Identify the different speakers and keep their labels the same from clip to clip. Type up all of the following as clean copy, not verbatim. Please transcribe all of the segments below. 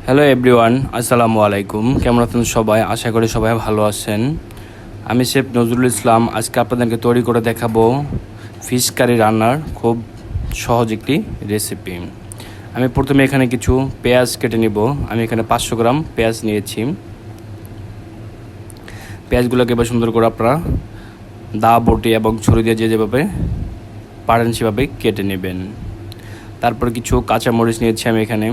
Speaker 1: Hello everyone, আসসালামু আলাইকুম। কেমন আছেন সবাই? আশা করি সবাই ভালো আছেন। আমি শেফ নজরুল ইসলাম। আজকে আপনাদেরকে তৈরি করে দেখাবো ফিশ কারি রান্নার খুব সহজ একটি রেসিপি। আমি প্রথমে এখানে কিছু পেঁয়াজ কেটে নিব। আমি এখানে 500 গ্রাম পেঁয়াজ নিয়েছি। পেঁয়াজগুলোকে এবার সুন্দর করে আপনারা দা বটি এবং ছুরি দিয়ে যেভাবে পারেন সেভাবে কেটে নেবেন। তারপর কিছু কাঁচামরিচ নিয়েছি আমি এখানে।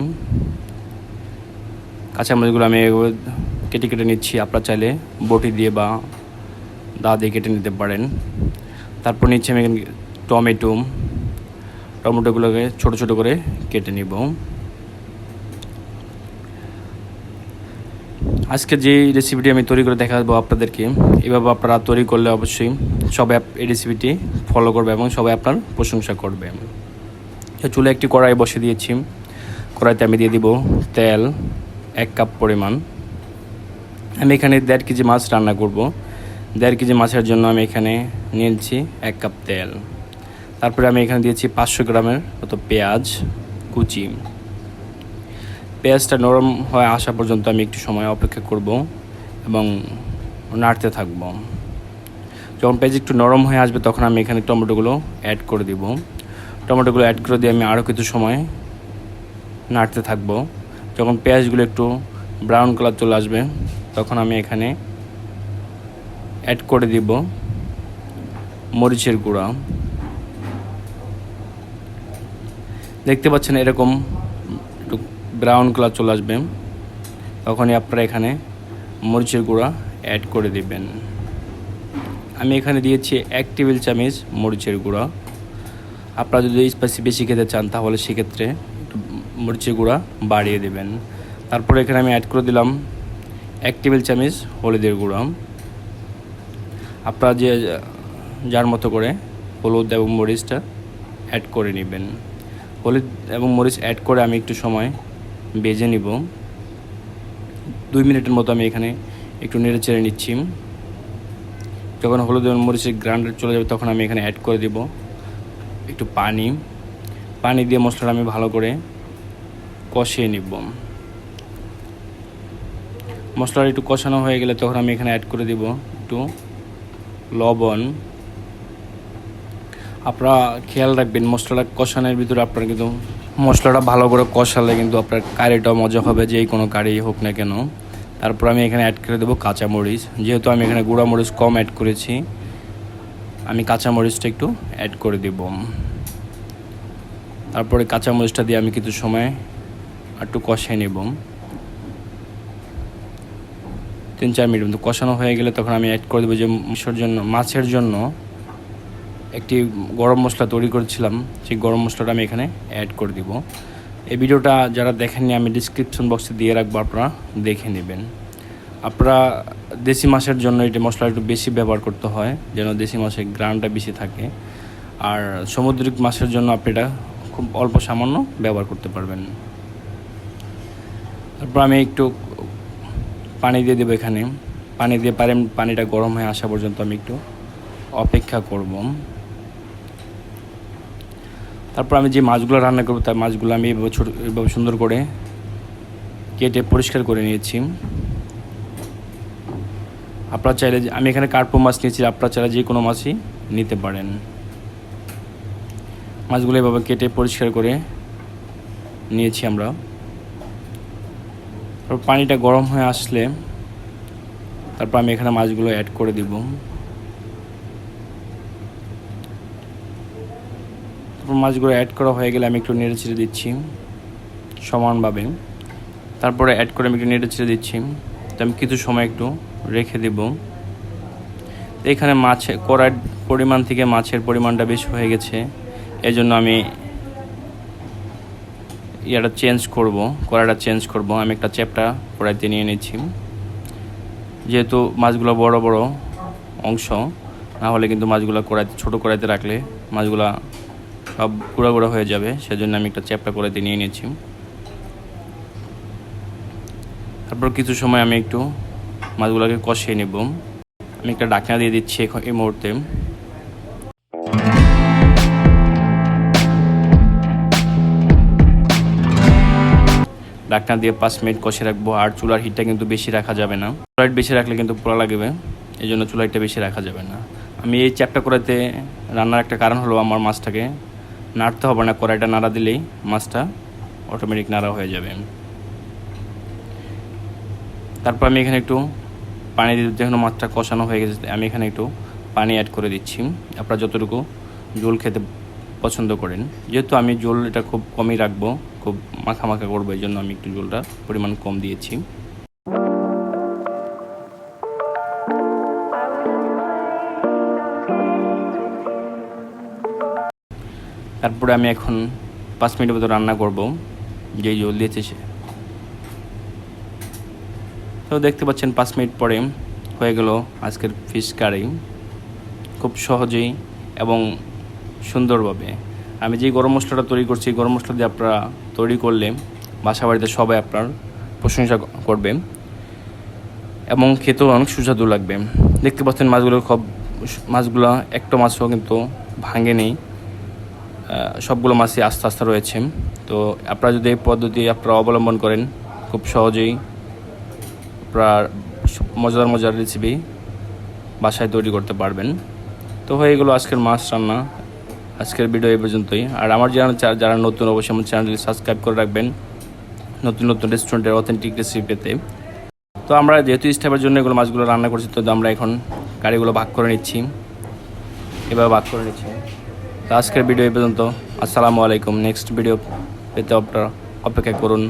Speaker 1: কাঁচামরিচগুলো আমি কেটে কেটে নিচ্ছি। আপনারা চাইলে বটি দিয়ে বা দা দিয়ে কেটে নিতে পারেন। তারপর নিচ্ছি আমি এখানে টমেটোগুলোকে ছোট ছোট করে কেটে নিব। আজকে যে রেসিপিটি আমি তৈরি করে দেখাবো আপনাদেরকে, এভাবে আপনারা তৈরি করলে অবশ্যই সবাই এই রেসিপিটি ফলো করবে এবং সবাই আপনার প্রশংসা করবে। চুলে একটি কড়াই বসে দিয়েছি। কড়াইতে আমি দিয়ে দিব তেল 1 কাপ পরিমাণ। আমি এখানে 1.5 কেজি মাছ রান্না করব। 1.5 কেজি মাছের জন্য আমি এখানে নিয়েছি 1 কাপ তেল। তারপরে আমি এখানে দিয়েছি 500 গ্রামের মতো পেঁয়াজ কুচি। পেঁয়াজটা নরম হয়ে আসা পর্যন্ত আমি একটু সময় অপেক্ষা করব এবং নাড়তে থাকব। যখন পেঁয়াজ একটু নরম হয়ে আসবে তখন আমি এখানে টমেটোগুলো অ্যাড করে দিব। টমেটোগুলো অ্যাড করে দিয়ে আমি আরও কিছু সময় নাড়তে থাকব। যখন পেঁয়াজগুলো একটু ব্রাউন কালার চলে আসবে তখন আমি এখানে অ্যাড করে দিব মরিচের গুঁড়া। দেখতে পাচ্ছেন এরকম একটু ব্রাউন কালার চলে আসবে তখনই আপনারা এখানে মরিচের গুঁড়া অ্যাড করে দিবেন। আমি এখানে দিয়েছি 1 টেবিল চামচ মরিচের গুঁড়া। আপনারা যদি স্পাইসি বেশি খেতে চান তাহলে সেক্ষেত্রে একটু মরিচের গুঁড়া বাড়িয়ে দেবেন। তারপরে এখানে আমি অ্যাড করে দিলাম 1 টেবিল চামচ হলুদের গুঁড়া। আপনারা যার মতো করে হলুদ এবং মরিচটা অ্যাড করে নেবেন। হলুদ এবং মরিচ অ্যাড করে আমি একটু সময় ভেজে নিব। 2 মিনিটের মতো আমি এখানে একটু নেড়ে চেড়ে নিচ্ছি। যখন হলুদ এবং মরিচের গ্রাইন্ডার চলে যাবে তখন আমি এখানে অ্যাড করে দিব একটু পানি দিয়ে মশলাটা আমি ভালো করে কষিয়ে নিব। মশলাটা একটু কষানো হয়ে গেলে তখন আমি এখানে অ্যাড করে দিব একটু লবণ। আপনারা খেয়াল রাখবেন মশলাটা কষানোর ভিতরে আপনারা কিন্তু মশলাটা ভালো করে কষালে কিন্তু আপনার কারিটাও মজা হবে, যেই কোনো কারি হোক না কেন। তারপর আমি এখানে অ্যাড করে দেবো কাঁচামরিচ। যেহেতু আমি এখানে গুঁড়া মরিচ কম অ্যাড করেছি, আমি কাঁচামরিচটা একটু অ্যাড করে দেব। তারপরে কাঁচামরিচটা দিয়ে আমি কিছু সময় একটু কষিয়ে নেব। 3-4 মিনিট মতো কষানো হয়ে গেলে তখন আমি অ্যাড করে দেবো যে মাছের জন্য একটি গরম মশলা তৈরি করেছিলাম, সেই গরম মশলাটা আমি এখানে অ্যাড করে দিব। এই ভিডিওটা যারা দেখেননি আমি ডিসক্রিপশন বক্সে দিয়ে রাখবো, আপনারা দেখে নেবেন। আপনারা দেশি মাছের জন্য এটি মশলা একটু বেশি ব্যবহার করতে হয় যেন দেশি মাছের গ্রানটা বেশি থাকে। আর সামুদ্রিক মাছের জন্য আপনি এটা খুব অল্প সামান্য ব্যবহার করতে পারবেন। তারপর আমি একটু পানি দিয়ে দেবো এখানে। পানি দিয়ে পানিটা গরম হয়ে আসা পর্যন্ত আমি একটু অপেক্ষা করব। তারপর আমি যে মাছগুলো রান্না করবো তার মাছগুলো আমি এভাবে সুন্দর করে কেটে পরিষ্কার করে নিয়েছি। আপনারা চাইলে আমি এখানে কার্পো মাছ নিয়েছি, আপনারা চাইলে যে কোনো মাছই নিতে পারেন। মাছগুলো এভাবে কেটে পরিষ্কার করে নিয়েছি আমরা। তারপর পানিটা গরম হয়ে আসলে তারপর আমি এখানে মাছগুলো অ্যাড করে দিব। তারপর মাছগুলো অ্যাড করা হয়ে গেলে আমি একটু নেড়ে ছেড়ে দিচ্ছি সমানভাবে। তারপরে অ্যাড করে আমি একটু নেড়ে ছেড়ে দিচ্ছি। তো আমি কিছু সময় একটু রেখে দেব। এখানে কড়াইয়ের পরিমাণ থেকে মাছের পরিমাণটা বেশি হয়ে গেছে, এই জন্য আমি কড়াইটা চেঞ্জ করব। আমি একটা চ্যাপটা কড়াইতে নিয়ে নিচ্ছি। যেহেতু মাছগুলো বড় বড় অংশ, না হলে কিন্তু মাছগুলো ছোটো কড়াইতে রাখলে মাছগুলো সব গুঁড়া গুঁড়া হয়ে যাবে, সেজন্য আমি একটা চ্যাপটা কড়াইতে নিয়ে নিয়েছি। তারপর কিছু সময় আমি একটু মাছগুলোকে কষিয়ে নেব। আমি একটা ঢাকনা দিয়ে দিচ্ছি এই মুহূর্তে। ঢাকনা দিয়ে 5 মিনিট কষে রাখবো। আর চুলার হিটটা কিন্তু বেশি রাখা যাবে না, চুলার বেশি রাখলে কিন্তু পোড়া লাগবে, এই জন্য চুলার হিটটা বেশি রাখা যাবে না। আমি এই চ্যাপটা কড়াইতে রান্নার একটা কারণ হলো আমার মাছটাকে নাড়তে হবে না, কড়াইটা নাড়া দিলেই মাছটা অটোমেটিক নাড়া হয়ে যাবে। তারপর আমি এখানে একটু পানি দিয়ে, যখন মাছটা কষানো হয়ে গেছে আমি এখানে একটু পানি অ্যাড করে দিচ্ছি। আপনারা যতটুকু ঝোল খেতে পছন্দ করেন, যেহেতু আমি ঝোল এটা খুব কমই রাখবো, খুব মাখা মাখা করবো, এই জন্য আমি একটু ঝোলটা পরিমাণ কম দিয়েছি। তারপরে আমি এখন 5 মিনিটের মতো রান্না করব, যেই ঝোল দিয়েছে সে। তো দেখতে পাচ্ছেন 5 মিনিট পরে হয়ে গেল আজকের ফিশ কারি, খুব সহজেই এবং সুন্দরভাবে। আমি যে গরম মশলাটা তৈরি করছি, গরম মশলা দিয়ে আপনারা তৈরি করলে বাসা বাড়িতে সবাই আপনার প্রশংসা করবে এবং খেতেও অনেক সুস্বাদু লাগবে। দেখতে পাচ্ছেন মাছগুলো একটা মাছও কিন্তু ভাঙে নেই, সবগুলো মাছই আস্তে আস্তে রয়েছে। তো আপনারা যদি এই পদ্ধতি আপনারা অবলম্বন করেন, খুব সহজেই আপনার মজার রেসিপি বাসায় তৈরি করতে পারবেন। তো হয়ে গেলো আজকের মাছ রান্না, আজকের ভিডিও এই পর্যন্তই। আর আমার যারা নতুন, অবশ্যই আমার চ্যানেলটি সাবস্ক্রাইব করে রাখবেন নতুন নতুন রেস্টুরেন্টের অথেন্টিক রেসিপি পেতে। তো আমরা যেহেতু স্টাফের জন্য এগুলো মাছগুলো রান্না করছি, তো আমরা এখন কারিগুলো ভাগ করে নিচ্ছি, এভাবে ভাগ করে নিচ্ছি। তো আজকের ভিডিও এই পর্যন্ত। আসসালামু আলাইকুম। নেক্সট ভিডিও পেতে আপনারা অপেক্ষা করুন।